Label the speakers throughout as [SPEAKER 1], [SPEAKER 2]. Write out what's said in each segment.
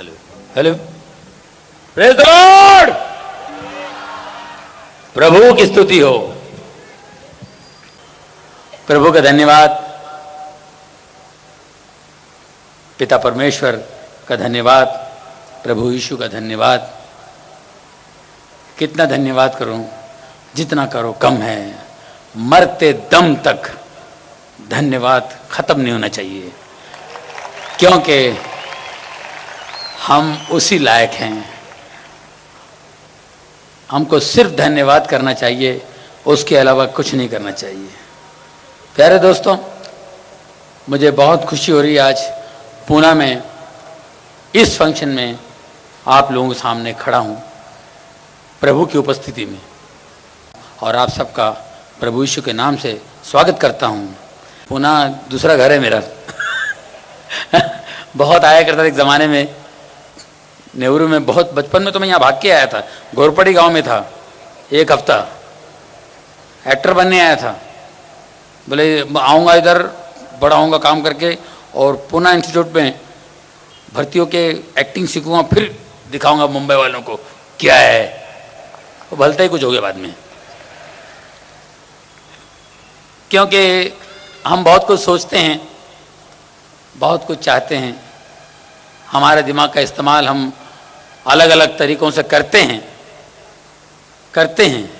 [SPEAKER 1] Hello hello, praise the Lord. प्रभु की स्तुति हो, प्रभु का धन्यवाद, पिता परमेश्वर का धन्यवाद, प्रभु यीशु का धन्यवाद। कितना धन्यवाद करूं, जितना करो कम है। मरते दम तक धन्यवाद खत्म नहीं होना चाहिए, क्योंकि हम उसी लायक हैं। हमको सिर्फ धन्यवाद करना चाहिए, उसके अलावा कुछ नहीं करना चाहिए। प्यारे दोस्तों, मुझे बहुत खुशी हो रही है आज पूना में इस फंक्शन में आप लोगों के सामने खड़ा हूं प्रभु की उपस्थिति में, और आप सबका प्रभु यीशु के नाम से स्वागत करता हूं। पूना दूसरा घर है मेरा। बहुत आया करता था एक ज़माने में, नेहरू में। बहुत बचपन में तो मैं यहाँ भाग के आया था, घोरपड़ी गांव में था। एक हफ्ता एक्टर बनने आया था, बोले आऊँगा इधर, बड़ा होऊंगा काम करके, और पूना इंस्टीट्यूट में भर्ती होके एक्टिंग सीखूंगा, फिर दिखाऊंगा मुंबई वालों को क्या है। वो भलता ही कुछ हो गया बाद में, क्योंकि हम बहुत कुछ सोचते हैं, बहुत कुछ चाहते हैं। हमारे दिमाग का इस्तेमाल हम अलग अलग तरीकों से करते हैं,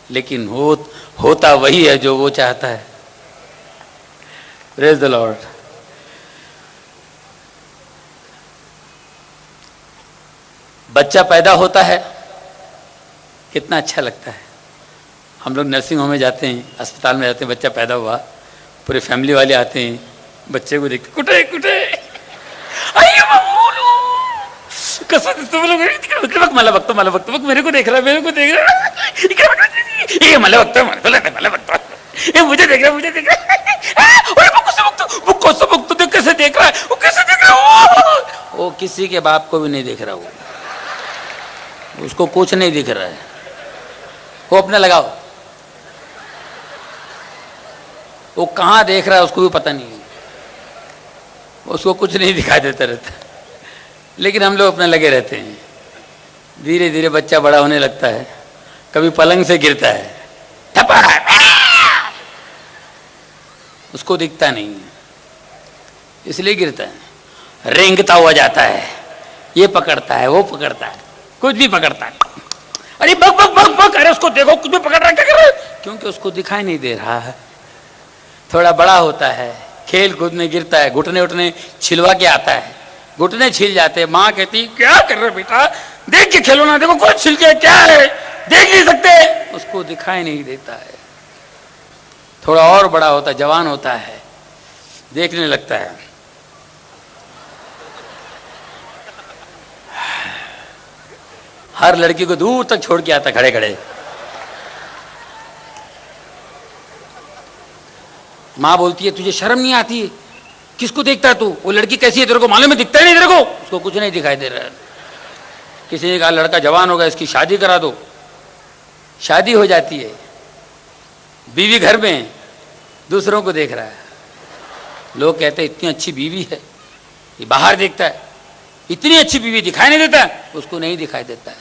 [SPEAKER 1] लेकिन होता वही है जो वो चाहता है। Praise the Lord. बच्चा पैदा होता है, कितना अच्छा लगता है। हम लोग नर्सिंग होम में जाते हैं, अस्पताल में जाते हैं, बच्चा पैदा हुआ, पूरे फैमिली वाले आते हैं, बच्चे को देखते, कुटे कुटे मला बघतो मेरे को देख रहा है, ये मला बघतो, मुझे देख रहा है, कैसे देख रहा है, वो किसी के बाप को भी नहीं देख रहा, उसको कुछ नहीं दिख रहा है। वो अपने लगाओ, वो कहाँ देख रहा है उसको भी पता नहीं है, उसको कुछ नहीं दिखाई देता रहता। लेकिन हम लोग अपने लगे रहते हैं। धीरे धीरे बच्चा बड़ा होने लगता है, कभी पलंग से गिरता है, उसको दिखता नहीं है, इसलिए गिरता है। रेंगता हुआ जाता है, ये पकड़ता है, वो पकड़ता है, कुछ भी पकड़ता है। अरे बक बक बक बक, अरे उसको देखो, कुछ भी पकड़ रहा है, क्या कर रहा है? क्योंकि उसको दिखाई नहीं दे रहा है। थोड़ा बड़ा होता है, खेल कूद में गिरता है, घुटने उठने छिलवा के आता है, घुटने छिल जाते हैं। माँ कहती क्या कर रहे बेटा, देख के खेलो ना, देखो कुछ छिल के क्या है, देख नहीं सकते, उसको दिखाई नहीं देता है। थोड़ा और बड़ा होता है, जवान होता है, देखने लगता है। हर लड़की को दूर तक छोड़ के आता खड़े खड़े। माँ बोलती है तुझे शर्म नहीं आती, किसको देखता है तू, वो लड़की कैसी है तेरे को मालूम है, दिखता ही नहीं तेरे को, उसको कुछ नहीं दिखाई दे रहा है। किसी ने कहा लड़का जवान होगा, इसकी शादी करा दो। शादी हो जाती है, बीवी घर में दूसरों को देख रहा है। लोग कहते हैं इतनी अच्छी बीवी है, ये बाहर देखता है, इतनी अच्छी बीवी दिखाई नहीं देता, उसको नहीं दिखाई देता है।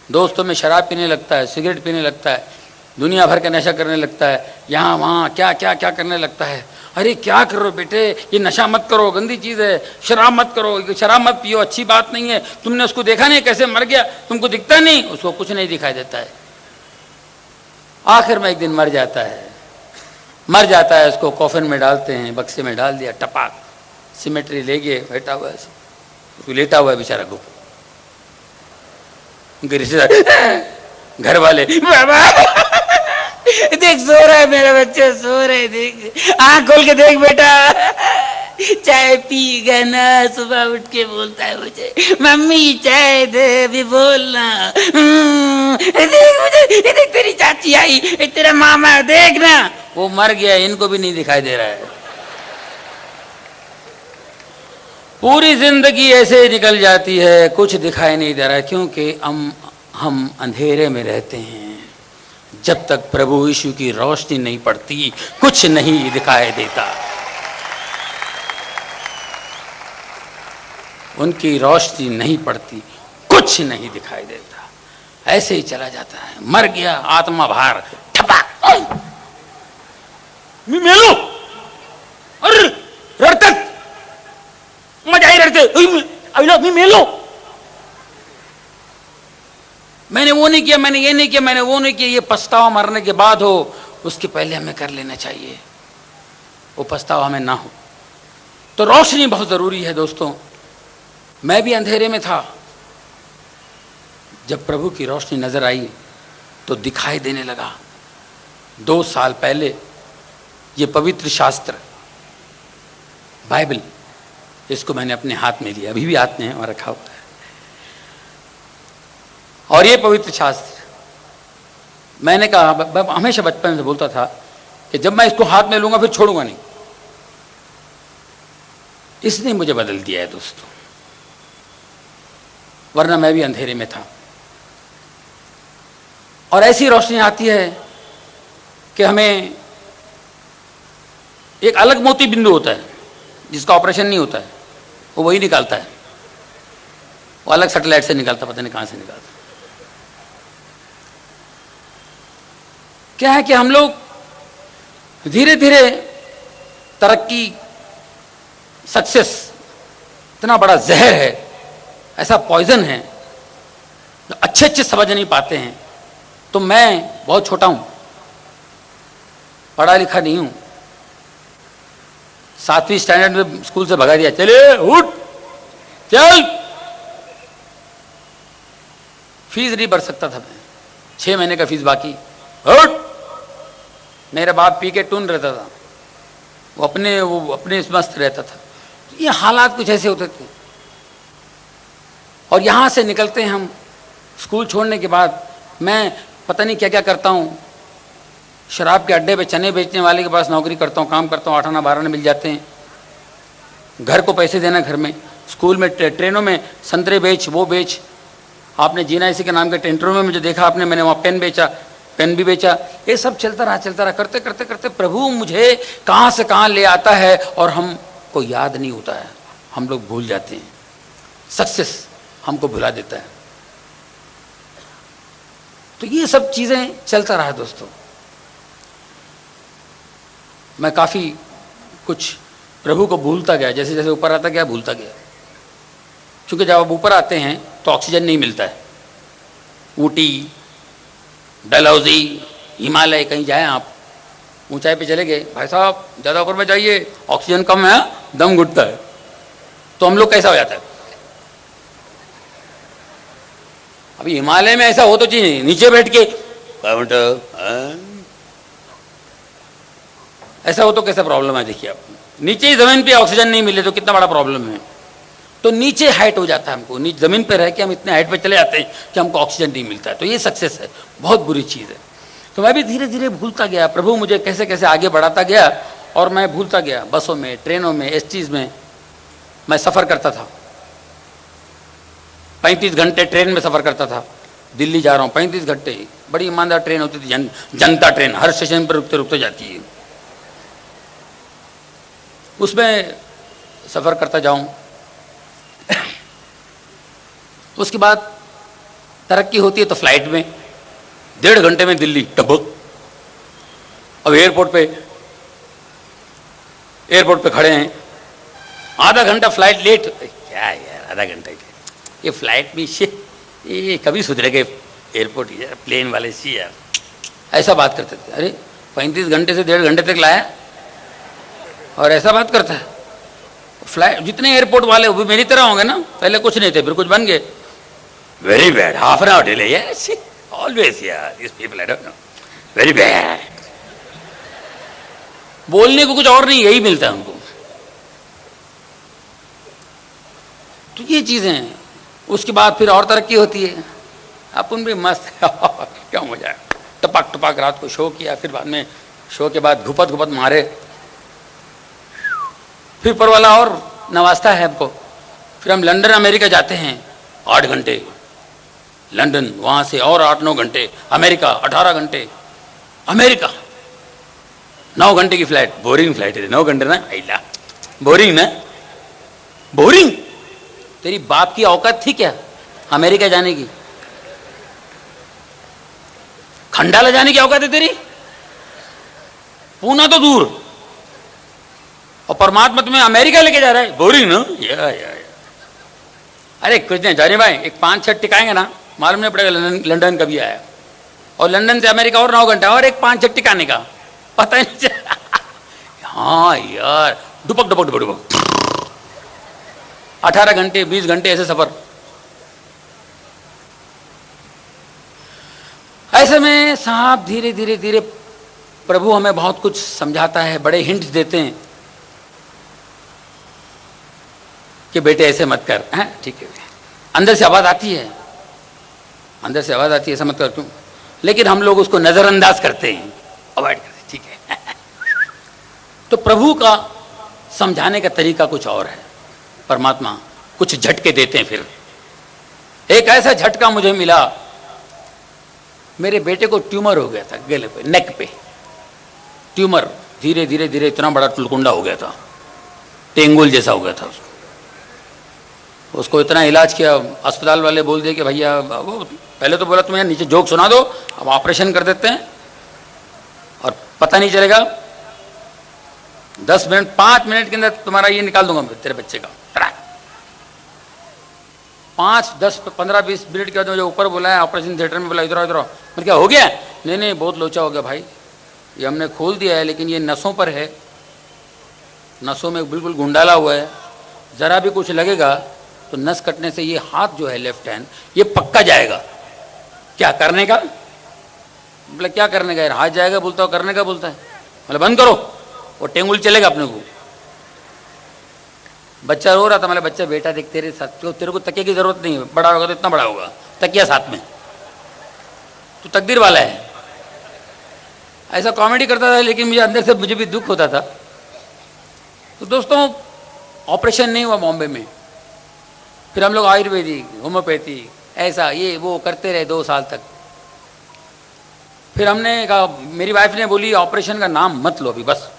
[SPEAKER 1] दोस्तों में शराब पीने लगता है, सिगरेट पीने लगता है, दुनिया भर का नशा करने लगता है, यहाँ वहाँ क्या क्या क्या करने लगता है। अरे क्या कर रहे हो बेटे, ये नशा मत करो, गंदी चीज़ है, शराब मत करो, शराब मत पियो, अच्छी बात नहीं है। तुमने उसको देखा नहीं कैसे मर गया, तुमको दिखता नहीं, उसको कुछ नहीं दिखाई देता है। आखिर में एक दिन मर जाता है, उसको कॉफिन में डालते हैं, बक्से में डाल दिया, टपाक, सिमेट्री ले गए, बैठा हुआ है, उसको लेटा हुआ है बेचारा को। उनके रिश्तेदार, घर वाले, देख सो रहा है मेरा बच्चा, सो रहा है, देख आँख खोल के देख बेटा, चाय पी गया ना, सुबह उठ के बोलता है मुझे मम्मी चाय दे, भी बोलना। देख मुझे, देख तेरी चाची आई, तेरा मामा, देख ना, वो मर गया, इनको भी नहीं दिखाई दे रहा है। पूरी जिंदगी ऐसे निकल जाती है, कुछ दिखाई नहीं दे रहा है, क्योंकि हम अंधेरे में रहते हैं। जब तक प्रभु यीशु की रोशनी नहीं पड़ती, कुछ नहीं दिखाई देता। उनकी रोशनी नहीं पड़ती, कुछ नहीं दिखाई देता, ऐसे ही चला जाता है। मर गया आत्मा बाहर, ठपाक मेलो, अरे रड़तक मजा ही रड़ते मेलो, मैंने वो नहीं किया, मैंने ये नहीं किया, मैंने वो नहीं किया। ये पछतावा मरने के बाद हो, उसके पहले हमें कर लेना चाहिए, वो पछतावा हमें ना हो। तो रोशनी बहुत जरूरी है दोस्तों। मैं भी अंधेरे में था, जब प्रभु की रोशनी नजर आई तो दिखाई देने लगा। 2 साल पहले ये पवित्र शास्त्र बाइबल, इसको मैंने अपने हाथ में लिया, अभी भी हाथ में है और रखा हुआ है। और ये पवित्र शास्त्र, मैंने कहा, मैं हमेशा बचपन से बोलता था कि जब मैं इसको हाथ में लूंगा फिर छोड़ूंगा नहीं। इसने मुझे बदल दिया है दोस्तों, वरना मैं भी अंधेरे में था। और ऐसी रोशनी आती है कि हमें एक अलग मोती बिंदु होता है जिसका ऑपरेशन नहीं होता है, वो वही निकालता है, वो अलग सैटेलाइट से निकालता, पता नहीं कहां से निकालता। क्या है कि हम लोग धीरे धीरे तरक्की, सक्सेस इतना बड़ा जहर है, ऐसा पॉइजन है, जो अच्छे अच्छे समझ नहीं पाते हैं। तो मैं बहुत छोटा हूं, पढ़ा लिखा नहीं हूं, 7वीं स्टैंडर्ड में स्कूल से भगा दिया, चले उठ चल। फीस नहीं भर सकता था मैं, 6 महीने का फीस बाकी, उठ। मेरा बाप पी के टून रहता था, वो अपने मस्त रहता था। ये हालात कुछ ऐसे होते थे। और यहां से निकलते हैं हम, स्कूल छोड़ने के बाद मैं पता नहीं क्या क्या करता हूँ, शराब के अड्डे पे चने बेचने वाले के पास नौकरी करता हूँ, काम करता हूँ, 8 आना 12 आना मिल जाते हैं, घर को पैसे देना घर में, स्कूल में ट्रेनों में संतरे बेच, वो बेच। आपने जीना इसी के नाम के टेंटरों में मुझे देखा आपने, मैंने वहाँ पेन बेचा, पेन भी बेचा। ये सब चलता रहा, करते करते करते प्रभु मुझे कहाँ से कहाँ ले आता है और हमको याद नहीं होता है, हम लोग भूल जाते हैं। सक्सेस हमको भुला देता है। तो ये सब चीजें चलता रहा दोस्तों। मैं काफी कुछ प्रभु को भूलता गया, जैसे जैसे ऊपर आता गया भूलता गया, क्योंकि जब आप ऊपर आते हैं तो ऑक्सीजन नहीं मिलता है। ऊटी, डलहौजी, हिमालय, कहीं जाए आप, ऊंचाई पे चले गए, भाई साहब ज़्यादा ऊपर में जाइए, ऑक्सीजन कम है, दम घुटता है। तो हम लोग कैसा हो जाता है? अभी हिमालय में ऐसा हो तो चाहिए, नीचे बैठ के ऐसा हो तो कैसा प्रॉब्लम है? देखिए आप, नीचे ही जमीन पे ऑक्सीजन नहीं मिले तो कितना बड़ा प्रॉब्लम है। तो नीचे हाइट हो जाता है हमको, नीचे जमीन पे रह के हम इतने हाइट पे चले जाते हैं कि हमको ऑक्सीजन नहीं मिलता है। तो ये सक्सेस है, बहुत बुरी चीज़ है। तो मैं भी धीरे धीरे भूलता गया, प्रभु मुझे कैसे कैसे आगे बढ़ाता गया और मैं भूलता गया। बसों में, ट्रेनों में, एसटीज में मैं सफ़र करता था, 35 घंटे ट्रेन में सफ़र करता था। दिल्ली जा रहा हूँ 35 घंटे, बड़ी ईमानदार ट्रेन होती थी, जनता ट्रेन, हर स्टेशन पर रुकते रुकते जाती है। उसमें सफ़र करता जाऊँ। उसके बाद तरक्की होती है तो फ्लाइट में 1.5 घंटे में दिल्ली टबक। अब एयरपोर्ट पे खड़े हैं, आधा घंटा फ्लाइट लेट। क्या यार आधा घंटा ये फ्लाइट भी ये कभी सुधरेगा एयरपोर्ट, यार प्लेन वाले सी यार, ऐसा बात करते थे। अरे 35 घंटे से 1.5 घंटे तक लाया और ऐसा बात करता है। फ्लाइट जितने एयरपोर्ट वाले वो भी मेरी तरह होंगे ना, पहले कुछ नहीं थे फिर कुछ बन गए। Very bad, half an hour delay, yes always यार this people I don't know, very bad. बोलने को कुछ और नहीं, यही मिलता है उनको। तो ये चीजें हैं। उसके बाद फिर और तरक्की होती है, अपन भी मस्त क्या मजा है, टपक टपक रात को शो किया, फिर बाद में शो के बाद घुपत घुपत मारे, फिर पर वाला और नवाजता है हमको। फिर हम लंदन अमेरिका जाते हैं 8 घंटे लंदन, वहाँ से और 8-9 घंटे अमेरिका, 18 घंटे अमेरिका, 9 घंटे की फ्लाइट। बोरिंग फ्लाइट है 9 घंटे ना, आइला बोरिंग ना, बोरिंग तेरी बाप की औकात थी क्या अमेरिका जाने की? खंडाला जाने की औकात है तेरी? पूना तो दूर, और परमात्मा तुम्हें अमेरिका लेके जा रहा है। बोरिंग ना या। अरे कुछ नहीं जाने भाई, एक 5-6 टिकाएंगे ना, मालूम नहीं पड़ेगा लंदन कभी आया, और लंदन से अमेरिका और 9 घंटा, और एक 5-6 टिकाने का पता ही नहीं चला। हाँ यार, डुपक डुपक डुपक डुपक 18 घंटे 20 घंटे ऐसे सफर। ऐसे में साहब धीरे धीरे धीरे प्रभु हमें बहुत कुछ समझाता है, बड़े हिंट्स देते हैं कि बेटे ऐसे मत कर, हैं ठीक है। अंदर से आवाज आती है, अंदर से आवाज आती है, ऐसा मत कर क्यों, लेकिन हम लोग उसको नजरअंदाज करते हैं, अवॉइड करते हैं, ठीक है। तो प्रभु का समझाने का तरीका कुछ और है। परमात्मा कुछ झटके देते हैं। फिर एक ऐसा झटका मुझे मिला, मेरे बेटे को ट्यूमर हो गया था गले पे, नेक पे ट्यूमर, धीरे धीरे धीरे इतना बड़ा टुलकुंडा हो गया था, टेंगुल जैसा हो गया था उसको इतना इलाज किया, अस्पताल वाले बोल दिए कि भैया, वो पहले तो बोला तुम्हें नीचे जोक सुना दो, अब ऑपरेशन कर देते हैं और पता नहीं चलेगा, 10 मिनट 5 मिनट के अंदर तुम्हारा ये निकाल दूंगा तेरे बच्चे का। 5, 10, 15, 20 मिनट के बाद मुझे ऊपर बुलाया, ऑपरेशन थिएटर में बोला, इधर इधर। मैं क्या हो गया? नहीं बहुत लोचा हो गया भाई, ये हमने खोल दिया है, लेकिन ये नसों पर है, नसों में बिल्कुल गुंडाला हुआ है, जरा भी कुछ लगेगा तो नस कटने से ये हाथ जो है लेफ्ट हैंड, ये पक्का जाएगा। क्या करने का? बोला क्या करने का यार, हाथ जाएगा बोलता हो, करने का बोलता है। बोला बंद करो, वो टेंगुल चलेगा अपने को। बच्चा रो रहा था, मतलब बच्चा बेटा देख तेरे साथ, तेरे को तकिया की जरूरत नहीं है, बड़ा होगा तो इतना बड़ा होगा, तकिया साथ में, तो तकदीर वाला है। ऐसा कॉमेडी करता था, लेकिन मुझे अंदर से मुझे भी दुख होता था। तो दोस्तों, ऑपरेशन नहीं हुआ बॉम्बे में, फिर हम लोग आयुर्वेदिक, होम्योपैथी, ऐसा ये वो करते रहे 2 साल तक। फिर हमने कहा, मेरी वाइफ ने बोली ऑपरेशन का नाम मत लो अभी, बस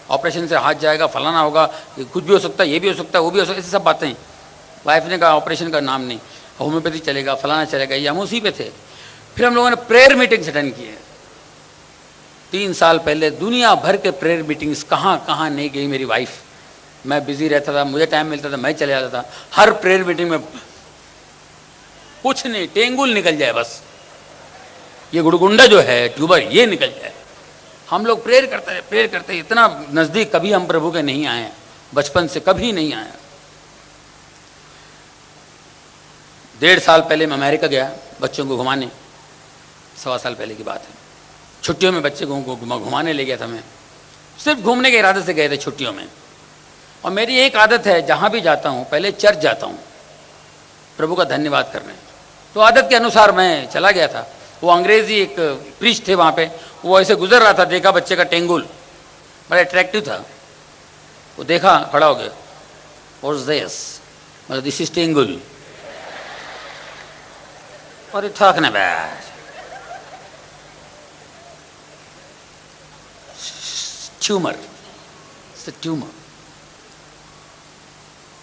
[SPEAKER 1] ऑपरेशन से हाथ जाएगा, फलाना होगा, कुछ भी हो सकता है, ये भी हो सकता है, वो भी हो सकता है, ऐसी सब बातें। वाइफ ने कहा ऑपरेशन का नाम नहीं, होम्योपैथी चलेगा, फलाना चलेगा, ये हम उसी पे थे। फिर हम लोगों ने प्रेयर मीटिंग्स अटेंड किए। 3 साल पहले दुनिया भर के प्रेयर मीटिंग्स, कहाँ कहाँ नहीं गई मेरी वाइफ, मैं बिजी रहता था, मुझे टाइम मिलता था मैं चले जाता था। हर प्रेयर मीटिंग में कुछ नहीं, टेंगुल निकल जाए बस, ये गुड़गुंडा जो है ट्यूबर ये निकल जाए। हम लोग प्रेयर करते, इतना नजदीक कभी हम प्रभु के नहीं आए, बचपन से कभी नहीं आए। 1.5 साल पहले मैं अमेरिका गया बच्चों को घुमाने, 1.25 साल पहले की बात है। छुट्टियों में बच्चे को घुमाने ले गया था मैं, सिर्फ घूमने के इरादे से गए थे छुट्टियों में। और मेरी एक आदत है, जहाँ भी जाता हूँ पहले चर्च जाता हूँ प्रभु का धन्यवाद करने। तो आदत के अनुसार मैं चला गया था। वो अंग्रेजी एक प्रीस्ट थे वहाँ पे, वो ऐसे गुजर रहा था, देखा बच्चे का टेंगुल बड़ा अट्रैक्टिव था, वो देखा, खड़ा हो गया, व्हाट्स दिस, मतलब दिस इज टेंगुल। और ये talking about tumor, it's a tumor.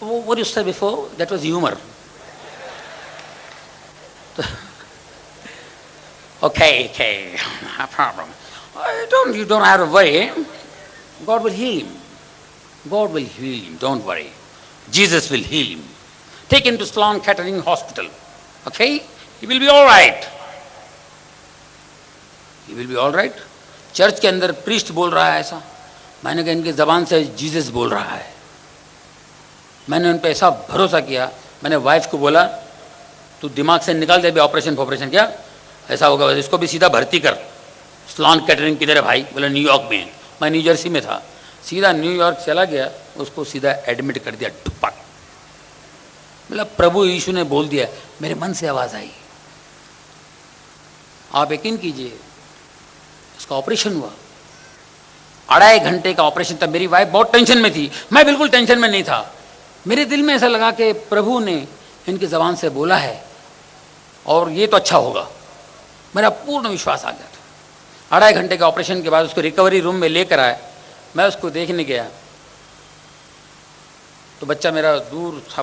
[SPEAKER 1] What you said before, that was humor. Okay, no problem. You don't have to worry. God will heal him. God will heal him, don't worry. Jesus will heal him. Take him to Sloan Kettering Hospital. Okay? He will be all right. He will be all right. Church के अंदर priest बोल रहा है ऐसा, मैंने कहा इनकी ज़बान से जीसस बोल रहा है। मैंने उन पर ऐसा भरोसा किया, मैंने वाइफ को बोला तू दिमाग से निकाल दे भी ऑपरेशन क्या ऐसा होगा, इसको भी सीधा भर्ती कर। स्लॉन कैटरिंग किधर है भाई? बोला न्यूयॉर्क में। मैं न्यू जर्सी में था, सीधा न्यूयॉर्क चला गया, उसको सीधा एडमिट कर दिया, ठुपक। मतलब प्रभु यीशु ने बोल दिया, मेरे मन से आवाज़ आई। आप यकीन कीजिए, उसका ऑपरेशन हुआ, 2.5 घंटे का ऑपरेशन था। मेरी वाइफ बहुत टेंशन में थी, मैं बिल्कुल टेंशन में नहीं था। मेरे दिल में ऐसा लगा कि प्रभु ने इनकी ज़बान से बोला है और ये तो अच्छा होगा, मेरा पूर्ण विश्वास आ गया था। 2.5 घंटे के ऑपरेशन के बाद उसको रिकवरी रूम में लेकर आए, मैं उसको देखने गया तो बच्चा मेरा दूर था,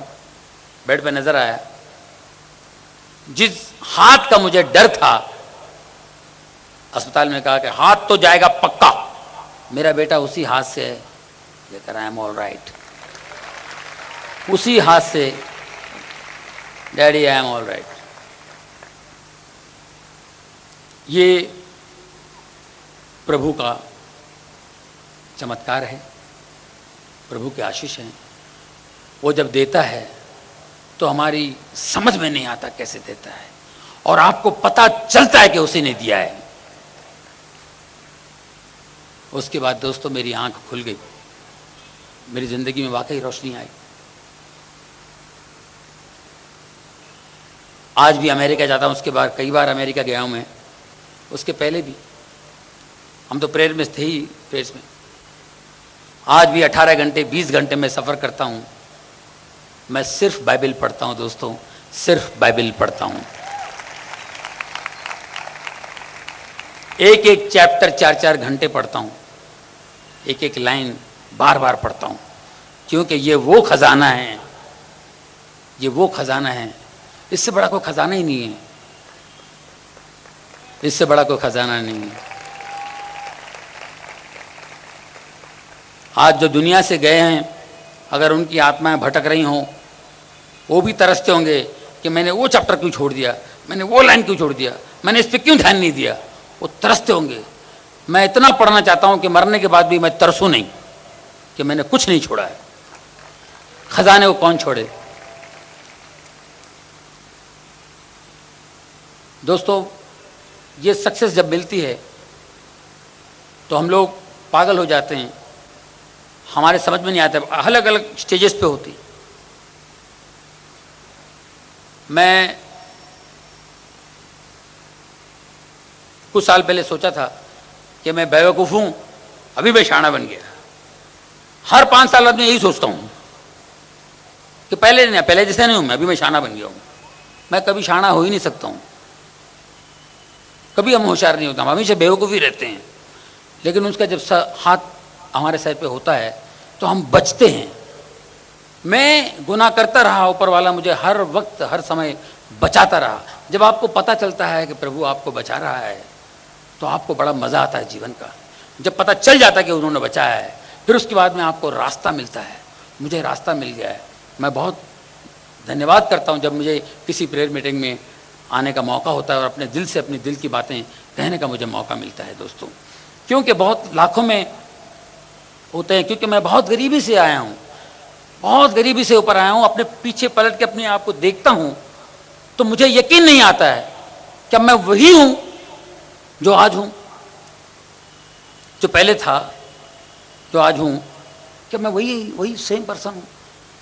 [SPEAKER 1] बेड पे नजर आया, जिस हाथ का मुझे डर था, अस्पताल में कहा कि हाथ तो जाएगा पक्का, मेरा बेटा उसी हाथ से है, ये कह रहा है आई एम ऑल राइट, उसी हाथ से daddy I am all right. ये प्रभु का चमत्कार है, प्रभु के आशीष हैं। वो जब देता है तो हमारी समझ में नहीं आता कैसे देता है, और आपको पता चलता है कि उसी ने दिया है। उसके बाद दोस्तों मेरी आंख खुल गई, मेरी जिंदगी में वाकई रोशनी आई। आज भी अमेरिका जाता हूं, उसके बाद कई बार अमेरिका गया हूं मैं, उसके पहले भी हम तो प्रेयर में थे ही, प्रेयर्स में। आज भी 18 घंटे 20 घंटे में सफ़र करता हूं, मैं सिर्फ बाइबल पढ़ता हूं दोस्तों, सिर्फ बाइबल पढ़ता हूं। एक एक चैप्टर 4-4 घंटे पढ़ता हूं, एक एक लाइन बार बार पढ़ता हूं, क्योंकि ये वो खजाना है, ये वो खजाना है, इससे बड़ा कोई खजाना ही नहीं है, इससे बड़ा कोई खजाना नहीं है। आज जो दुनिया से गए हैं, अगर उनकी आत्माएं भटक रही हों, वो भी तरसते होंगे कि मैंने वो चैप्टर क्यों छोड़ दिया, मैंने वो लाइन क्यों छोड़ दिया, मैंने इस पर क्यों ध्यान नहीं दिया, वो तरसते होंगे। मैं इतना पढ़ना चाहता हूं कि मरने के बाद भी मैं तरसूं नहीं कि मैंने कुछ नहीं छोड़ा है। खजाने को कौन छोड़े। दोस्तों ये सक्सेस जब मिलती है तो हम लोग पागल हो जाते हैं, हमारे समझ में नहीं आता, अलग अलग स्टेजेस पे होती। मैं कुछ साल पहले सोचा था कि मैं बेवकूफ़ हूं, अभी मैं शाना बन गया। हर 5 साल बाद मैं यही सोचता हूं कि पहले जैसे नहीं हूं मैं, अभी मैं शाना बन गया हूं। मैं कभी शाना हो ही नहीं सकता हूं, कभी हम होशियार नहीं होता, हम हमेशा बेवकूफ़ी रहते हैं। लेकिन उसका जब हाथ हमारे सर पे होता है तो हम बचते हैं। मैं गुनाह करता रहा, ऊपर वाला मुझे हर वक्त हर समय बचाता रहा। जब आपको पता चलता है कि प्रभु आपको बचा रहा है तो आपको बड़ा मज़ा आता है जीवन का। जब पता चल जाता है कि उन्होंने बचाया है, फिर उसके बाद में आपको रास्ता मिलता है। मुझे रास्ता मिल गया है। मैं बहुत धन्यवाद करता हूँ जब मुझे किसी प्रेयर मीटिंग में आने का मौका होता है और अपने दिल से अपने दिल की बातें कहने का मुझे मौका मिलता है दोस्तों। क्योंकि बहुत लाखों में होते हैं, क्योंकि मैं बहुत गरीबी से आया हूँ, बहुत गरीबी से ऊपर आया हूँ। अपने पीछे पलट के अपने आप को देखता हूँ तो मुझे यकीन नहीं आता है कि मैं वही हूँ जो आज हूँ, जो पहले था, जो आज हूँ, कि मैं वही सेम पर्सन हूँ।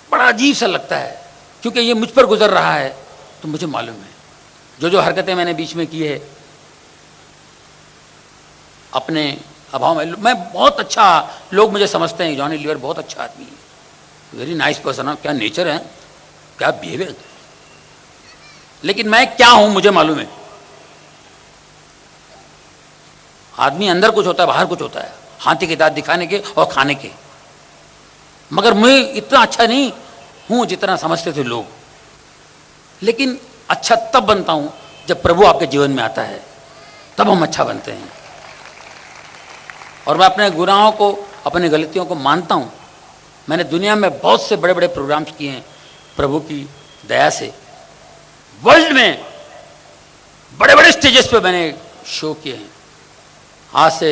[SPEAKER 1] बड़ा अजीब सा लगता है, क्योंकि ये मुझ पर गुजर रहा है तो मुझे मालूम है जो हरकतें मैंने बीच में की है अपने अभाव में। मैं बहुत अच्छा, लोग मुझे समझते हैं जॉनी लीवर बहुत अच्छा आदमी है, वेरी नाइस पर्सन, क्या नेचर है, क्या बिहेवियर। लेकिन मैं क्या हूं मुझे मालूम है। आदमी अंदर कुछ होता है, बाहर कुछ होता है, हाथी के दांत दिखाने के और खाने के। मगर मैं इतना अच्छा नहीं हूं जितना समझते थे लोग। लेकिन अच्छा तब बनता हूं जब प्रभु आपके जीवन में आता है, तब हम अच्छा बनते हैं। और मैं अपने गुनाहों को, अपनी गलतियों को मानता हूं। मैंने दुनिया में बहुत से बड़े बड़े प्रोग्राम्स किए हैं प्रभु की दया से। वर्ल्ड में बड़े बड़े स्टेजेस पे मैंने शो किए हैं। आज से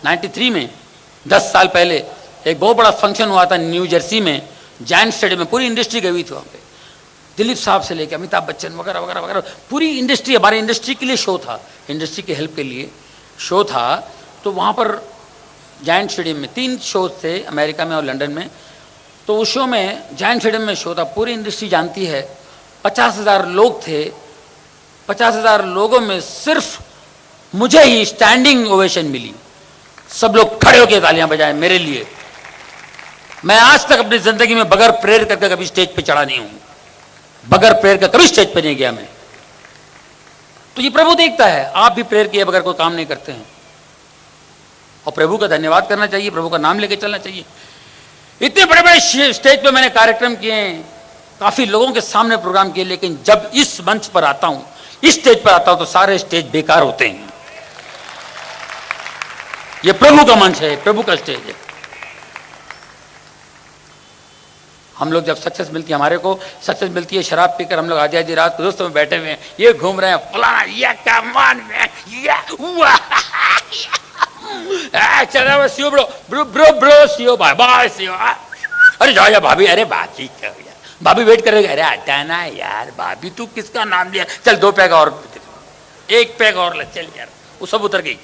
[SPEAKER 1] 93 में 10 साल पहले एक बहुत बड़ा फंक्शन हुआ था न्यू जर्सी में, जायंट स्टेडियम में। पूरी इंडस्ट्री गई हुई थी वहाँ पे, दिलीप साहब से लेकर अमिताभ बच्चन वगैरह वगैरह वगैरह, पूरी इंडस्ट्री, हमारी इंडस्ट्री के लिए शो था, इंडस्ट्री की हेल्प के लिए शो था। तो वहाँ पर जायंट स्टेडियम में 3 शो थे, अमेरिका में और लंदन में। तो उस शो में, जायंट स्टेडियम में शो था, पूरी इंडस्ट्री जानती है, 50,000 लोग थे। 50,000 लोगों में सिर्फ मुझे ही स्टैंडिंग ओवेशन मिली। सब लोग खड़े होकर तालियां बजाए मेरे लिए। मैं आज तक अपनी जिंदगी में बगैर प्रेयर करके कभी स्टेज पे चढ़ा नहीं हूं, बगैर प्रेयर का कभी स्टेज पे नहीं गया मैं। तो ये प्रभु देखता है, आप भी प्रेयर किए बगैर कोई काम नहीं करते हैं। और प्रभु का धन्यवाद करना चाहिए, प्रभु का नाम लेके चलना चाहिए। इतने बड़े बड़े स्टेज पे मैंने कार्यक्रम किए हैं, काफी लोगों के सामने प्रोग्राम किए, लेकिन जब इस मंच पर आता हूं, इस स्टेज पर आता हूं, तो सारे स्टेज बेकार होते हैं। ये प्रभु का मंच है, प्रभु का स्टेज है। हम लोग जब सक्सेस मिलती है, हमारे को सक्सेस मिलती है, शराब पीकर हम लोग आधी आधी रात को दोस्तों में बैठे हुए हैं, ये घूम रहे हैं फलाना ये कमान में ये चला वो सीओ ब्रो ब्रो ब्रो ब्रो सीओ बाय बाय सीओ। अरे जाओ यार भाभी, अरे बाकी क्या यार, भाभी वेट करेगा। अरे हटाना यार भाभी, तू किसका नाम लिया, चल 2 पैग और, 1 पैग और ले, चल यार। वो सब उतर गई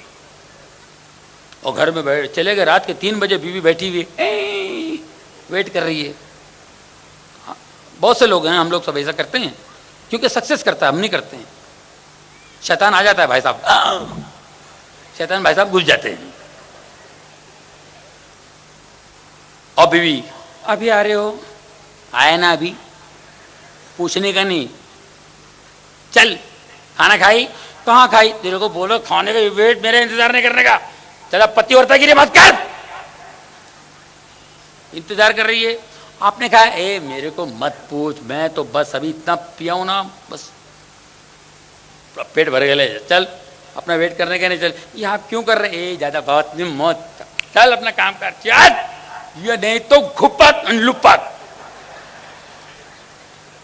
[SPEAKER 1] और घर में बैठ चले गए। रात के 3 बजे बीवी बैठी हुई वेट कर रही है। बहुत से लोग हैं, हम लोग सब ऐसा करते हैं क्योंकि सक्सेस करता है, हम नहीं करते हैं। शैतान आ जाता है भाई साहब, शैतान भाई साहब घुस जाते हैं। और बीवी अभी आ रहे हो, आए ना अभी, पूछने का नहीं, चल खाना खाई, कहाँ खाई, तेरे को बोलो खाने का वेट मेरा इंतजार नहीं करने का, चला पति वर्ता गिरी मत कर, इंतजार कर रही है। आपने कहा ए मेरे को मत पूछ, मैं तो बस अभी इतना पिया हूं ना, बस पेट भर गए, चल अपना वेट करने का नहीं, चल ये आप क्यों कर रहे, ए ज्यादा बात नहीं मत, चल अपना काम कर, चल ये नहीं तो घुपक लुपक।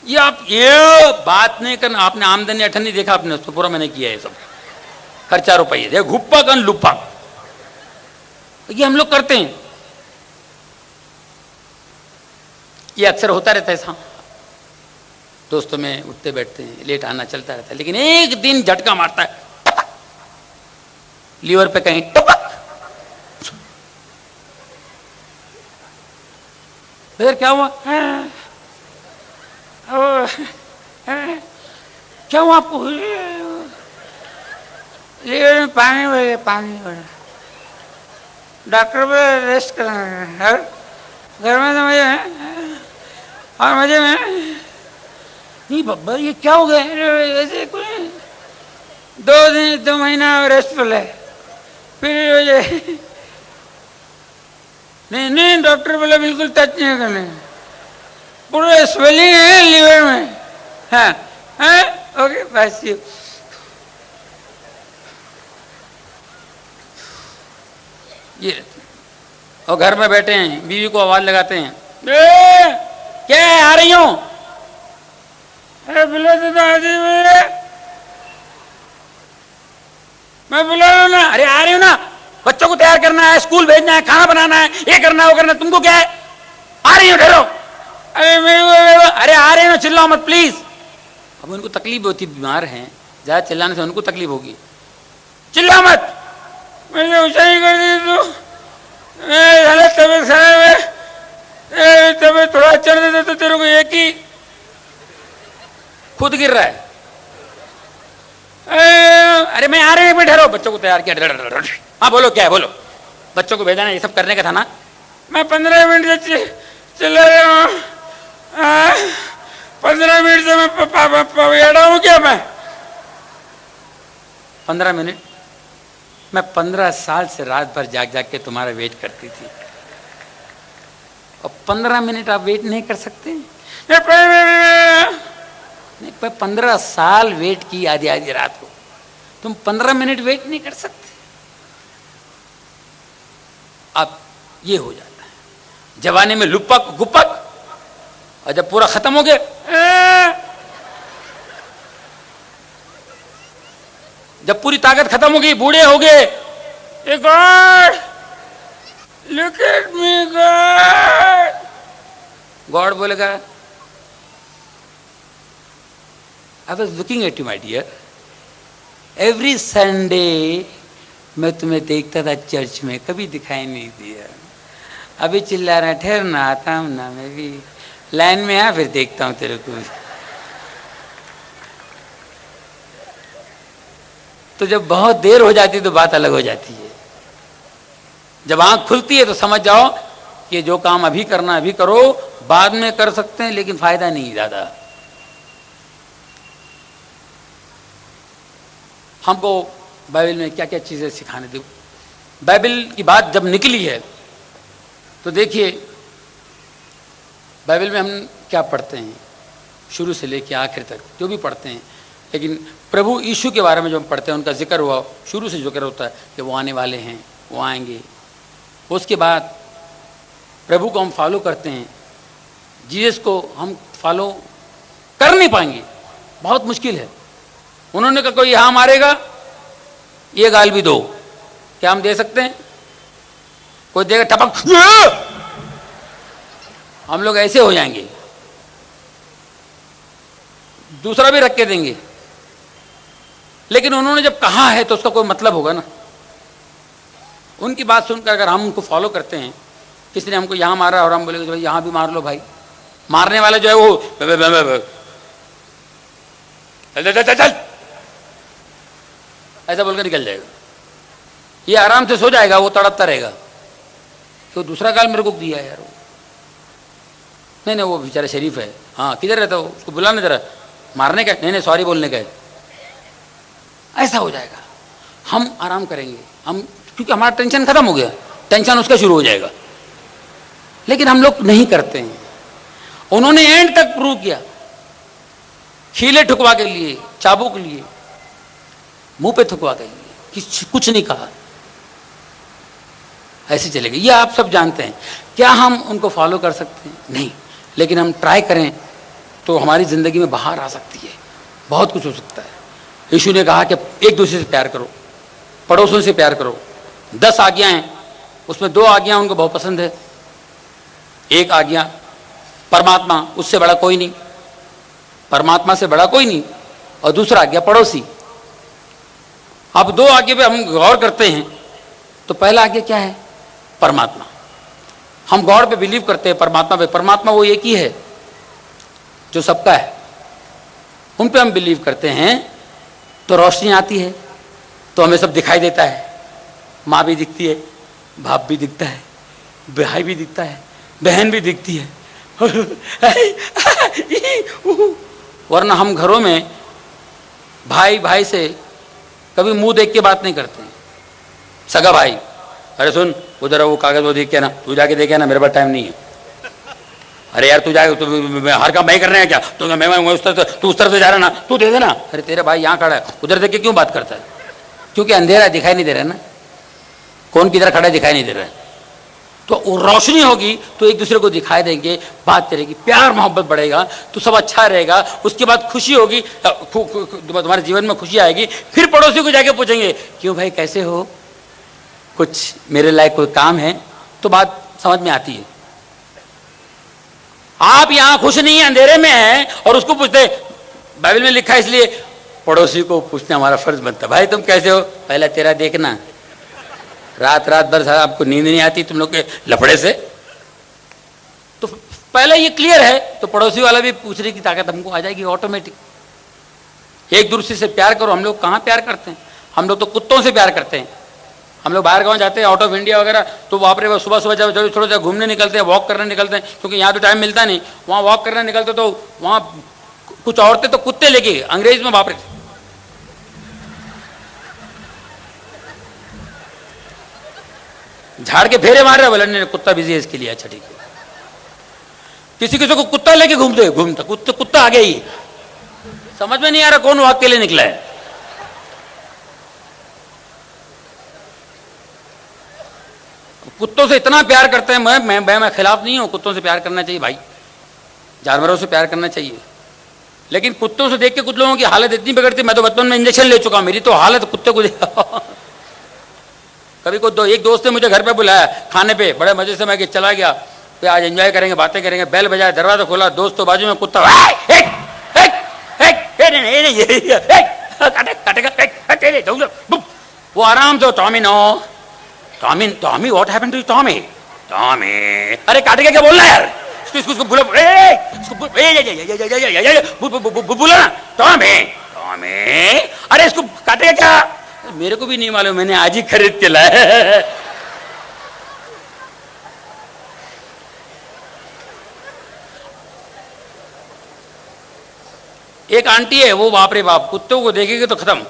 [SPEAKER 1] ये आप ये बात नहीं करना। आपने आमदनी अठन नहीं देखा, आपने उसको पूरा मैंने किया है सब खर्चा रुपये, देखो घुपक लुपक, ये हम लोग करते हैं। ये अक्सर होता रहता है ऐसा, दोस्तों में उठते बैठते हैं, लेट आना चलता रहता है, लेकिन एक दिन झटका मारता है, टपक, लीवर पे कहीं टपक। फिर क्या हुआ, क्या हुआ आपको, लीवर में पानी भर गया, पानी भरा, डॉक्टर पे रेस्ट कराना, घर में तो मुझे और मजे में नहीं बब्बर, ये क्या हो गया, ऐसे कुछ 2 महीना रेस्ट ले, फिर नहीं डॉक्टर बोला बिल्कुल टच नहीं करने, पूरा स्वेलिंग है लीवर में, हाँ हाँ ओके बस ये। और घर में बैठे हैं, बीवी को आवाज लगाते हैं, क्या है आ रही हूं, अरे बुला तो मैं बुला लो ना, अरे आ रही हूं ना, बच्चों को तैयार करना है, स्कूल भेजना है, खाना बनाना है, ये करना है वो करना है, तुमको क्या है, आ रही हूं ठहरो, अरे मेरे को अरे आ रही हूं, चिल्लाओ मत प्लीज। अब उनको तकलीफ होती, बीमार हैं, ज्यादा चिल्लाने से उनको तकलीफ होगी, चिल्लाओ मत, मैंने ऊंचाई कर दी तू, तबियत खराब है, तबियत थोड़ा चढ़ देता तो तेरे को एक ही खुद गिर रहा है, अरे मैं आ रही हूं, ठहरो, बच्चों को तैयार किया, हाँ बोलो क्या है बोलो, बच्चों को भेजना ये सब करने का था ना, मैं 15 मिनट से चला रहा हूँ, 15 मिनट से मैं बैठा हूँ क्या, मैं 15 मिनट, मैं 15 साल से रात भर जाग जाग के तुम्हारा वेट करती थी, और 15 मिनट आप वेट नहीं कर सकते, नहीं 15 साल वेट की आधी आधी रात को, तुम 15 मिनट वेट नहीं कर सकते। अब ये हो जाता है जवानी में लुपक गुपक, और जब पूरा खत्म हो गया, जब पूरी ताकत खत्म हो गई, बूढ़े हो गए, God look at me God, God बोलेगा I was looking at you my dear, every Sunday मैं तुम्हें देखता था चर्च में, कभी दिखाई नहीं दिया, अभी चिल्ला रहा है, ठहरना आता हूं ना, मैं भी लाइन में आ, फिर देखता हूं तेरे को। तो जब बहुत देर हो जाती तो बात अलग हो जाती है, जब आंख खुलती है तो समझ जाओ कि जो काम अभी करना अभी करो, बाद में कर सकते हैं लेकिन फायदा नहीं ज्यादा। हमको बाइबल में क्या क्या चीजें सिखाने दो। बाइबल की बात जब निकली है तो देखिए बाइबल में हम क्या पढ़ते हैं, शुरू से लेकर आखिर तक जो भी पढ़ते हैं, लेकिन प्रभु यीशु के बारे में जो हम पढ़ते हैं उनका जिक्र हुआ, शुरू से जिक्र होता है कि वो आने वाले हैं, वो आएंगे। उसके बाद प्रभु को हम फॉलो करते हैं, जीसस को हम फॉलो कर नहीं पाएंगे, बहुत मुश्किल है। उन्होंने कहा कोई यहाँ मारेगा, ये गाल भी दो, क्या हम दे सकते हैं? कोई देगा टपक, हम लोग ऐसे हो जाएंगे, दूसरा भी रख के देंगे। लेकिन उन्होंने जब कहा है तो उसका कोई मतलब होगा ना। उनकी बात सुनकर अगर हम उनको फॉलो करते हैं, किसी ने हमको यहाँ मारा और हम बोलेंगे भाई यहाँ भी मार लो भाई, मारने वाला जो है वो चल चल चल चल ऐसा बोलकर निकल जाएगा, ये आराम से सो जाएगा, वो तड़पता रहेगा तो दूसरा गाल मेरे को दिया यार वो। नहीं वो बेचारा शरीफ है, हाँ किधर रहता हो, उसको बुलाना जरा, मारने का नहीं सॉरी बोलने का है, ऐसा हो जाएगा। हम आराम करेंगे, हम क्योंकि हमारा टेंशन खत्म हो गया, टेंशन उसका शुरू हो जाएगा। लेकिन हम लोग नहीं करते हैं। उन्होंने एंड तक प्रूव किया, हीले ठुकवा के लिए, चाबुक लिए, मुंह पे ठुकवा के लिए, कुछ नहीं कहा, ऐसे चले गए। ये आप सब जानते हैं। क्या हम उनको फॉलो कर सकते हैं? नहीं, लेकिन हम ट्राई करें तो हमारी ज़िंदगी में बाहर आ सकती है, बहुत कुछ हो सकता है। यीशु ने कहा कि एक दूसरे से प्यार करो, पड़ोसियों से प्यार करो। 10 आज्ञाएं हैं, उसमें 2 आज्ञा उनको बहुत पसंद है। एक आज्ञा परमात्मा, उससे बड़ा कोई नहीं, परमात्मा से बड़ा कोई नहीं, और दूसरा आज्ञा पड़ोसी। अब 2 आज्ञा पे हम गौर करते हैं तो पहला आज्ञा क्या है? परमात्मा। हम गॉड पे बिलीव करते हैं, परमात्मा पे। परमात्मा वो एक ही है जो सबका है, उन पे हम बिलीव करते हैं तो रोशनी आती है, तो हमें सब दिखाई देता है। माँ भी दिखती है, बाप भी दिखता है, भाई भी दिखता है, बहन भी दिखती है। वरना हम घरों में भाई भाई से कभी मुंह देख के बात नहीं करते हैं। सगा भाई, अरे सुन उधर वो कागज वो देख के ना, तू जाके देखे ना, मेरे पास टाइम नहीं है। अरे यार तू जाके, हर काम मैं करना है क्या? मैं उस तरफ, तू उस तरफ से जा रहा ना, तू दे देना। अरे तेरा भाई यहाँ खड़ा है, उधर देख के क्यों बात करता है? क्योंकि अंधेरा दिखाई नहीं दे रहा है ना, कौन किधर खड़ा है दिखाई नहीं दे रहा है। तो रोशनी होगी तो एक दूसरे को दिखाई देंगे, बात करेगी, प्यार मोहब्बत बढ़ेगा तो सब अच्छा रहेगा। उसके बाद खुशी होगी, तुम्हारे जीवन में खुशी आएगी। फिर पड़ोसी को जाके पूछेंगे, क्यों भाई कैसे हो, कुछ मेरे लायक कोई काम है? तो बात समझ में आती है। आप यहां खुश नहीं है, अंधेरे में है, और उसको पूछते, बाइबल में लिखा है, इसलिए पड़ोसी को पूछना हमारा फर्ज बनता है। भाई तुम कैसे हो? पहले तेरा देखना, रात भर आपको नींद नहीं आती तुम लोग के लफड़े से, तो पहले ये क्लियर है तो पड़ोसी वाला भी पूछने की ताकत हमको आ जाएगी ऑटोमेटिक। एक दूसरे से प्यार करो। हम लोग कहाँ प्यार करते हैं? हम लोग तो कुत्तों से प्यार करते हैं। हम लोग बाहर गाँव जाते हैं, आउट ऑफ इंडिया वगैरह, तो वहाँ पर सुबह सुबह जब थोड़ा सा घूमने निकलते हैं, वॉक करने निकलते हैं, क्योंकि यहाँ तो टाइम मिलता नहीं। वहाँ वॉक करने निकलते तो वहाँ कुछ औरतें तो कुत्ते लेके, अंग्रेज में बाप रे, झाड़ के फेरे मार रहे, बोले कुत्ता बिजी है इसके लिए, अच्छा ठीक है। किसी किसी को कुत्ता लेके घूमता कुत्ता आ गया ही, समझ में नहीं आ रहा कौन वॉक के लिए निकला है। कुत्तों से इतना प्यार करते हैं। मैं खिलाफ नहीं हूं, कुत्तों से प्यार करना चाहिए भाई, जानवरों से प्यार करना चाहिए। लेकिन कुत्तों से देख के कुछ लोगों की हालत इतनी बिगड़ती, मैं तो बचपन में इंजेक्शन ले चुका हूं, मेरी तो हालत कुत्ते को कभी कोई एक दोस्त ने मुझे घर पे बुलाया खाने पे, बड़े मजे से मैं चला गया, तो आज एंजॉय करेंगे, बातें करेंगे। बेल बजाया, दरवाजा खोला, दोस्त तो बाजू में, कुत्ता वो आराम से, Tommy what happened to Tommy, अरे काटे क्या बोल रहा है यार, इसको बोला ना, टॉमी, अरे इसको काटेगा क्या? मेरे को भी नहीं मालूम, मैंने आज ही खरीद के लाया। एक आंटी है, वो बाप रे बाप, कुत्तों को देखेगी तो खत्म।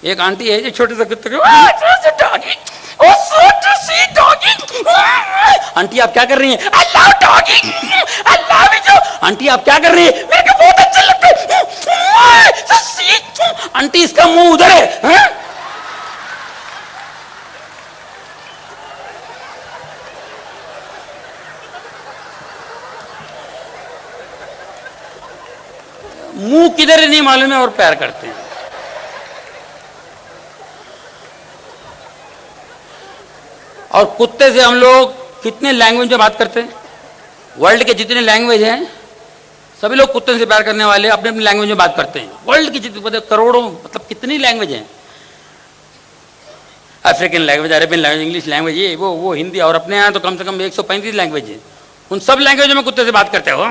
[SPEAKER 1] एक आंटी है जो छोटे से कुत्ते को ओ सो टू सी डॉगी। आंटी आप क्या कर रही हैं? I love doggy, I love you. Aunty आप क्या कर रही हैं? मेरे को बहुत अच्छा लगता है। आंटी इसका मुंह उधर है। मुंह किधर है नहीं मालूम है और प्यार करते हैं। और कुत्ते से हम लोग कितने लैंग्वेज में बात करते हैं? वर्ल्ड के जितने लैंग्वेज हैं सभी लोग कुत्ते से प्यार करने वाले अपने अपनी लैंग्वेज में बात करते हैं। वर्ल्ड की जितने करोड़ों मतलब कितनी लैंग्वेज हैं, African language, Arabian language, English language, ये वो हिंदी, और अपने यहाँ तो कम से कम 135 लैंग्वेज है। उन सब लैंग्वेजों में कुत्ते से बात करते हो।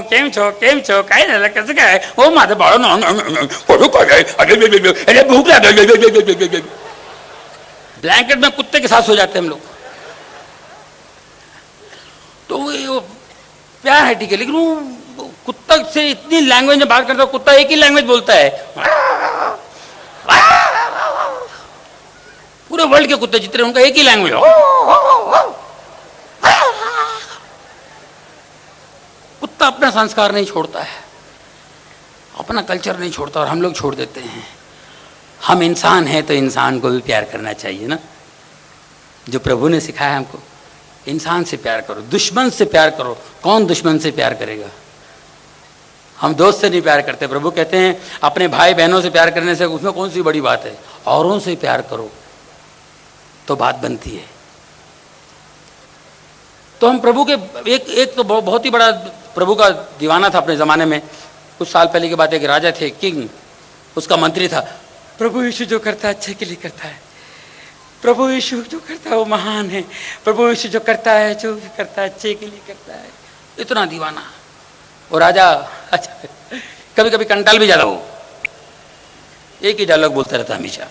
[SPEAKER 1] केम छो काय झालं कैसे काय हो माझं बाळ अरे भूख लगी। ब्लैंकेट में कुत्ते के साथ सो जाते हैं हम लोग। तो वो प्यार है ठीक है, लेकिन वो कुत्ता से इतनी लैंग्वेज में बात करता है। कुत्ता एक ही लैंग्वेज बोलता है। पूरे वर्ल्ड के कुत्ते जितने उनका एक ही लैंग्वेज। कुत्ता अपना संस्कार नहीं छोड़ता है, अपना कल्चर नहीं छोड़ता, और हम लोग छोड़ देते हैं। हम इंसान हैं तो इंसान को भी प्यार करना चाहिए ना। जो प्रभु ने सिखाया हमको, इंसान से प्यार करो, दुश्मन से प्यार करो। कौन दुश्मन से प्यार करेगा? हम दोस्त से नहीं प्यार करते। प्रभु कहते हैं अपने भाई बहनों से प्यार करने से उसमें कौन सी बड़ी बात है? औरों से प्यार करो तो बात बनती है। तो हम प्रभु के एक तो बहुत ही बड़ा प्रभु का दीवाना था अपने ज़माने में। कुछ साल पहले की बात है कि राजा थे, किंग, उसका मंत्री था। प्रभु यीशु जो करता है अच्छे के लिए करता है, प्रभु यीशु जो करता है वो महान है, प्रभु यीशु जो करता है जो भी करता है अच्छे के लिए करता है। इतना दीवाना। और राजा अच्छा कभी कभी कंटाल भी जाता, वो एक ही डायलॉग बोलता रहता हमेशा,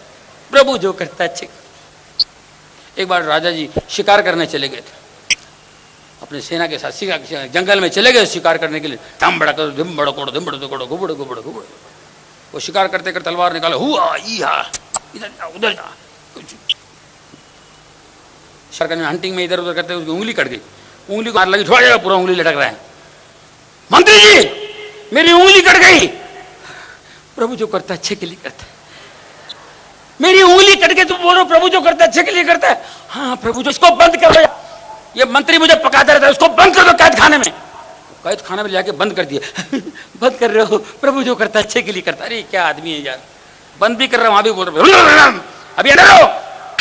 [SPEAKER 1] प्रभु जो करता है अच्छे। एक बार राजा जी शिकार करने चले गए थे अपने सेना के साथ, जंगल में चले गए शिकार करने के लिए। टम बड़ा करो धिम बड़ो कोड़ो धिम बड़ो कोड़ो घुबड़ो घुबड़ो घुबड़ो। वो शिकार करते करते तलवार निकाला, हुआ ईहा, इधर जा उधर जा। शिकार में हंटिंग में इधर उधर करते उसकी उंगली कट गई। उंगली को मार लगी, छोड़ जाएगा, पूरा उंगली लटक रहा है। मंत्री जी मेरी उंगली कट गई। प्रभु जो करता है अच्छे के लिए करता है। मेरी उंगली कट गई, तुम बोलो प्रभु जो करता है अच्छे के लिए करता है। हाँ प्रभु जो, इसको बंद कर दो। ये मंत्री मुझे पकाता रहता है, उसको बंद कर दो कैद खाने में। कैद खाने में जाके बंद कर दिया। बंद कर रहे हो? प्रभु जो करता है अच्छे के लिए करता है। अरे क्या आदमी है यार, बंद भी कर रहा है वहां भी बोल रहे अभी अंदर रहो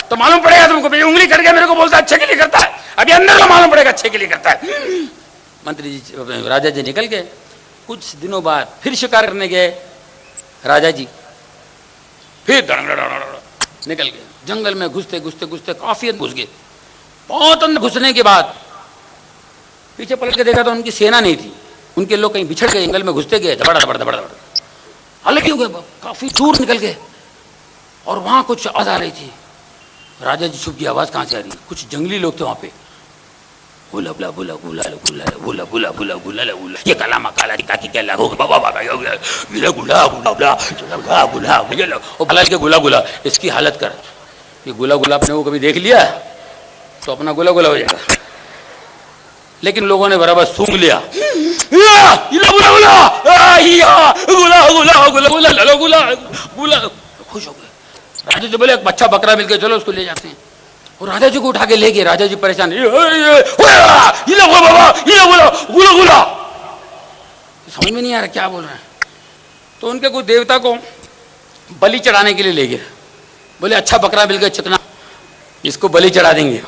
[SPEAKER 1] तो मालूम पड़ेगा तुमको। मेरी उंगली कट गया, मेरे को बोलता है अच्छे के लिए करता है। अभी अंदर रहो, मालूम पड़ेगा अच्छे के लिए करता है। मंत्री जी राजा जी निकल गए। कुछ दिनों बाद फिर शिकार करने गए राजा जी, फिर निकल गए। जंगल में घुसते घुसते घुसते काफी अंदर घुस गए। बहुत अंदर घुसने के बाद पीछे पलट के देखा तो उनकी सेना नहीं थी। उनके लोग कहीं बिछड़ गए, जंगल में घुसते गए, धबड़ धबड़ धबड़ धबड़ अलग ही हो गए। काफी दूर निकल गए और वहां कुछ आवाज आ रही थी। राजा जी छुप गए, आवाज कहां से आ रही? कुछ जंगली लोग थे वहां पे। बुला बुला बुला बुला बुला बुला बुला बुला बुला बुला ये काला मकाला काकी क्या लागो बाबा बाबा ये गुला गुला गुला गुला गुला ये लो ओ भला के गुला गुला इसकी हालत कर। ये गुला गुला आपने वो कभी देख लिया तो अपना गुला गुला हो जाएगा। लेकिन लोगों ने बराबर सूंघ लिया। खुश हो गए। राजा जी बोले अच्छा बकरा मिल गया, चलो उसको ले जाते हैं। और राजा जी को उठा के ले गए। राजा जी परेशान, समझ में नहीं आ रहा क्या बोल रहे हैं। तो उनके कोई देवता को बलि चढ़ाने के लिए ले गए। बोले अच्छा बकरा मिल गया, चिकना, इसको बलि चढ़ा देंगे।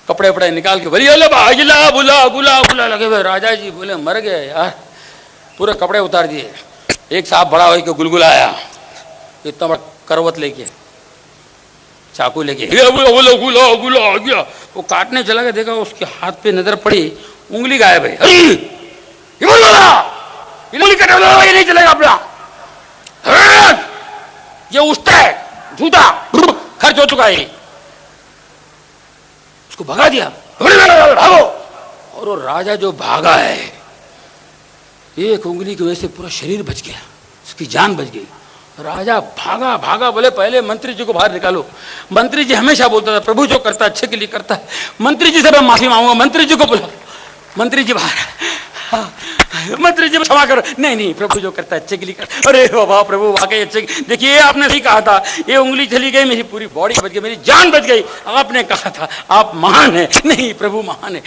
[SPEAKER 1] कपड़े वपड़े निकाल के बलि बुला बुला बुला लगे हुए। राजा जी बोले मर गए यार, पूरे कपड़े उतार दिए। एक साहब बड़ा हो के गुलगुला आया, इतना बड़ा करवत लेके, चाकू लेके, वो काटने चला गया। देखा उसके हाथ पे नजर पड़ी, उंगली गायब है। उंगली कटा, ये नहीं चलेगा अपना, ये उठता है झूठा, खर्च हो चुका है। उसको भगा दिया, भागो। और वो राजा जो भागा है, एक उंगली की वजह से पूरा शरीर बच गया, उसकी जान बच गई। राजा भागा भागा, बोले पहले मंत्री जी को बाहर निकालो। मंत्री जी हमेशा बोलता था प्रभु जो करता है अच्छे के लिए करता है, मंत्री जी से मैं माफी मांगूंगा, मंत्री जी को बुलाओ। मंत्री जी बाहर, हाँ, मंत्री जी क्षमा करो, नहीं नहीं प्रभु जो करता है अच्छे के लिए करता। अरे बाबा प्रभु वाकई अच्छे, देखिए आपने सही कहा था, ये उंगली चली गई मेरी पूरी बॉडी बच गई, मेरी जान बच गई। आपने कहा था आप महान है, नहीं प्रभु महान है,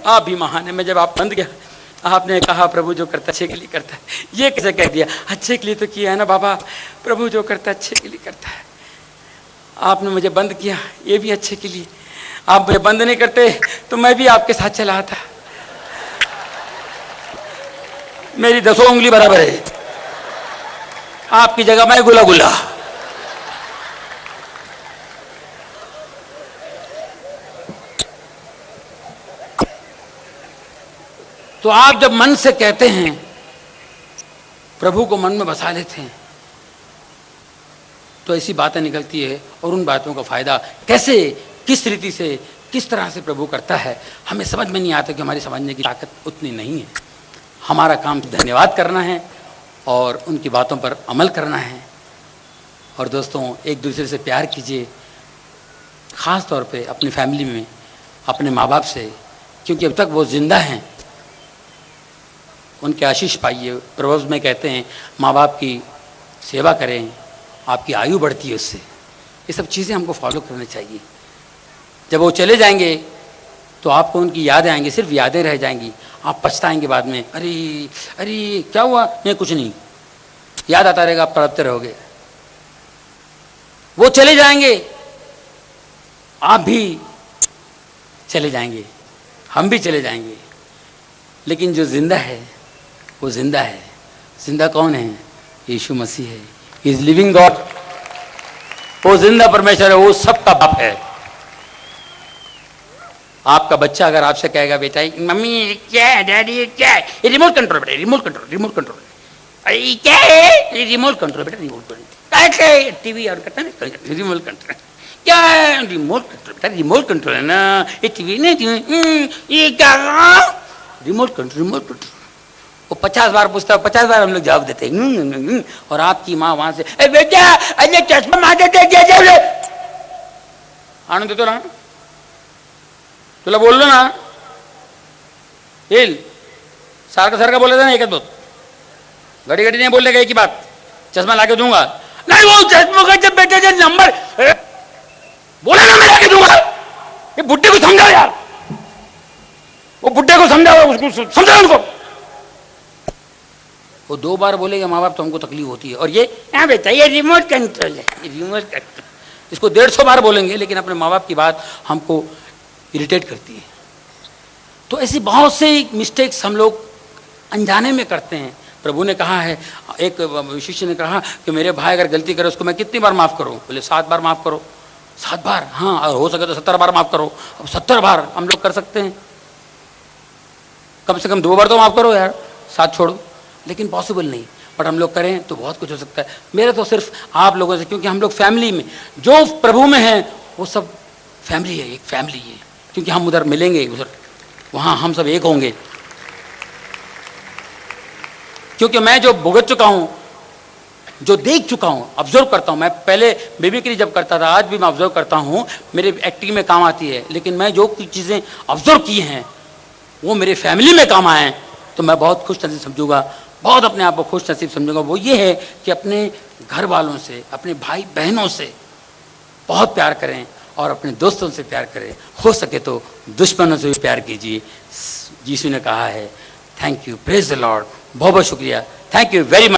[SPEAKER 1] आप भी महान है। मैं जब आप बंद गया, आपने कहा प्रभु जो करता है अच्छे के लिए करता है, ये कैसे कह दिया? अच्छे के लिए तो किया है ना बाबा, प्रभु जो करता है अच्छे के लिए करता है। आपने मुझे बंद किया, ये भी अच्छे के लिए। आप मुझे बंद नहीं करते तो मैं भी आपके साथ चला आता। मेरी 10 उंगली बराबर है, आपकी जगह मैं गुला गुला। तो आप जब मन से कहते हैं, प्रभु को मन में बसा लेते हैं, तो ऐसी बातें निकलती है। और उन बातों का फायदा कैसे, किस रीति से, किस तरह से प्रभु करता है, हमें समझ में नहीं आता कि हमारी समझने की ताकत उतनी नहीं है। हमारा काम धन्यवाद करना है और उनकी बातों पर अमल करना है। और दोस्तों एक दूसरे से प्यार कीजिए, ख़ास तौर पे अपनी फैमिली में अपने माँ बाप से, क्योंकि अब तक वो जिंदा हैं, उनके आशीष पाइए। प्रोवर्ब्स में कहते हैं माँ बाप की सेवा करें, आपकी आयु बढ़ती है उससे। ये सब चीज़ें हमको फॉलो करनी चाहिए। जब वो चले जाएंगे तो आपको उनकी यादें आएंगी, सिर्फ यादें रह जाएंगी, आप पछताएंगे बाद में, अरे अरे क्या हुआ, नहीं कुछ नहीं, याद आता रहेगा, आप तड़पते रहोगे। वो चले जाएंगे, आप भी चले जाएंगे, हम भी चले जाएंगे, लेकिन जो जिंदा है वो जिंदा है। जिंदा कौन है? यीशु मसीह है, इज लिविंग गॉड। वो जिंदा परमेश्वर है, वो सबका बाप है। आपका बच्चा अगर आपसे कहेगा बेटा मम्मी क्या है, डैडी क्या है, ये रिमोट कंट्रोल बेटा, रिमोट कंट्रोल, रिमोट कंट्रोल, अरे क्या है, रिमोट कंट्रोल बेटा, रिमोट कंट्रोल, क्या टीवी ऑन करता है ना, रिमोट कंट्रोल, क्या है रिमोट कंट्रोल बेटा, रिमोट कंट्रोल है ना, ये टीवी नहीं, ये क्या रिमोट कंट्रोल, रिमोट कंट्रोल। वो 50 बार पूछता है, 50 बार हम लोग जवाब देते हैं। और आपकी माँ वहां से बेटा अरे चश्मा मार देते, आनंद तो ना तुला बोललो ना, येईल सारखं सारखं बोलायचं ना, एकच बोल, घडी घडी नहीं बोलने का एक ही बात, चश्मा लाके दूंगा, नहीं वो चश्मा का जब बेटे नंबर बोला ना मैं लाके दूंगा। ये बुड्ढे को समझाओ यार, वो बुड्ढे को समझाओ, उसको समझाओ उनको। वो 2 बार बोलेगा माँ बाप तो हमको तकलीफ होती है। और ये हाँ बेटा ये रिमोट कंट्रोल है, ये रिमोट कंट्रोल, इसको 150 बार बोलेंगे, लेकिन अपने माँ बाप की बात हमको इरिटेट करती है। तो ऐसी बहुत से मिस्टेक्स हम लोग अनजाने में करते हैं। प्रभु ने कहा है, एक शिष्य ने कहा कि मेरे भाई अगर गलती करे उसको मैं कितनी बार माफ़ करूं? बोले 7 बार माफ़ करो। 7 बार? हाँ, और हो सके तो 70 बार माफ़ करो। अब 70 बार हम लोग कर सकते हैं, कम से कम 2 बार तो माफ़ करो यार, 7 छोड़ो। लेकिन पॉसिबल नहीं, बट हम लोग करें तो बहुत कुछ हो सकता है। मेरा तो सिर्फ आप लोगों से, क्योंकि हम लोग फैमिली में, जो प्रभु में है वो सब फैमिली है, एक फैमिली है, क्योंकि हम उधर मिलेंगे, उधर वहाँ हम सब एक होंगे। क्योंकि मैं जो भुगत चुका हूँ, जो देख चुका हूँ, ऑब्जर्व करता हूँ। मैं पहले बेबीक्री जब करता था, आज भी मैं ऑब्जर्व करता हूँ, मेरे एक्टिंग में काम आती है। लेकिन मैं जो चीज़ें ऑब्जर्व की हैं वो मेरे फैमिली में काम आए, तो मैं बहुत खुश नसीब समझूंगा, बहुत अपने आप को खुश नसीब समझूंगा। वो ये है कि अपने घर वालों से, अपने भाई बहनों से बहुत प्यार करें और अपने दोस्तों से प्यार करें। हो सके तो दुश्मनों से भी प्यार कीजिए। यीशु ने कहा है। Thank you, praise the Lord. बहुत बहुत शुक्रिया, थैंक यू वेरी मच।